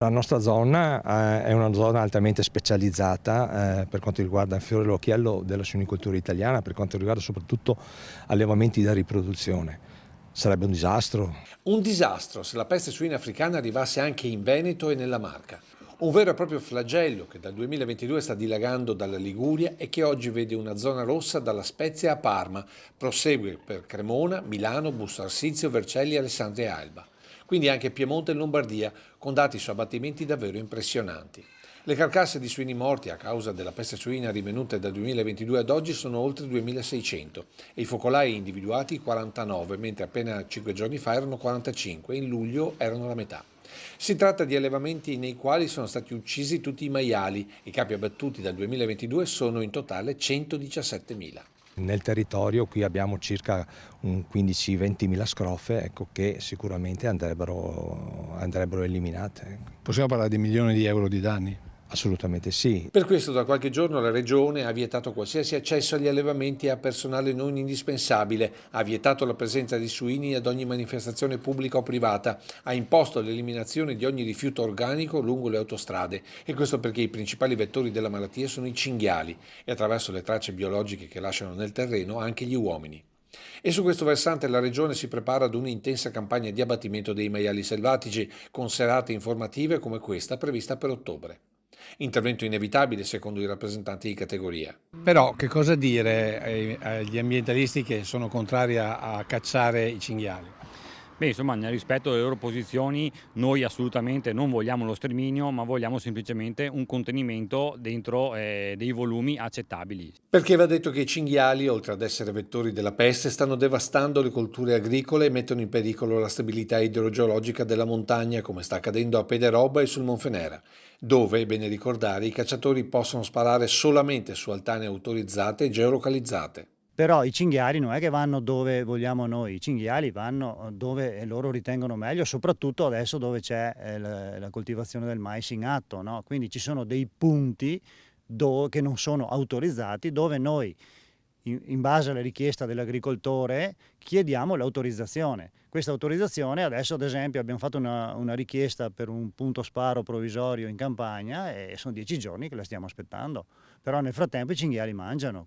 La nostra zona è una zona altamente specializzata per quanto riguarda il fiore all'occhiello della suinicoltura italiana, per quanto riguarda soprattutto allevamenti da riproduzione. Sarebbe un disastro. Un disastro se la peste suina africana arrivasse anche in Veneto e nella Marca. Un vero e proprio flagello che dal 2022 sta dilagando dalla Liguria e che oggi vede una zona rossa dalla Spezia a Parma, prosegue per Cremona, Milano, Busto Arsizio, Vercelli, Alessandria e Alba. Quindi anche Piemonte e Lombardia, con dati su abbattimenti davvero impressionanti. Le carcasse di suini morti a causa della peste suina rinvenute dal 2022 ad oggi sono oltre 2600 e i focolai individuati 49, mentre appena 5 giorni fa erano 45 e in luglio erano la metà. Si tratta di allevamenti nei quali sono stati uccisi tutti i maiali. I capi abbattuti dal 2022 sono in totale 117.000. Nel territorio qui abbiamo circa un 15-20 mila scrofe, ecco, che sicuramente andrebbero eliminate. Possiamo parlare di milioni di euro di danni? Assolutamente sì. Per questo da qualche giorno la Regione ha vietato qualsiasi accesso agli allevamenti a personale non indispensabile, ha vietato la presenza di suini ad ogni manifestazione pubblica o privata, ha imposto l'eliminazione di ogni rifiuto organico lungo le autostrade e questo perché i principali vettori della malattia sono i cinghiali e attraverso le tracce biologiche che lasciano nel terreno anche gli uomini. E su questo versante la Regione si prepara ad un'intensa campagna di abbattimento dei maiali selvatici con serate informative come questa prevista per ottobre. Intervento inevitabile secondo i rappresentanti di categoria. Però che cosa dire agli ambientalisti che sono contrari a cacciare i cinghiali? Beh, insomma, nel rispetto delle loro posizioni, noi assolutamente non vogliamo lo sterminio, ma vogliamo semplicemente un contenimento dentro dei volumi accettabili. Perché va detto che i cinghiali, oltre ad essere vettori della peste, stanno devastando le colture agricole e mettono in pericolo la stabilità idrogeologica della montagna, come sta accadendo a Pederobba e sul Monfenera, dove, è bene ricordare, i cacciatori possono sparare solamente su altane autorizzate e geolocalizzate. Però i cinghiali non è che vanno dove vogliamo noi, i cinghiali vanno dove loro ritengono meglio, soprattutto adesso dove c'è la coltivazione del mais in atto, no? Quindi ci sono dei punti che non sono autorizzati, dove noi, in base alla richiesta dell'agricoltore, chiediamo l'autorizzazione. Questa autorizzazione adesso, ad esempio, abbiamo fatto una richiesta per un punto sparo provvisorio in campagna e sono 10 giorni che la stiamo aspettando, però nel frattempo i cinghiali mangiano.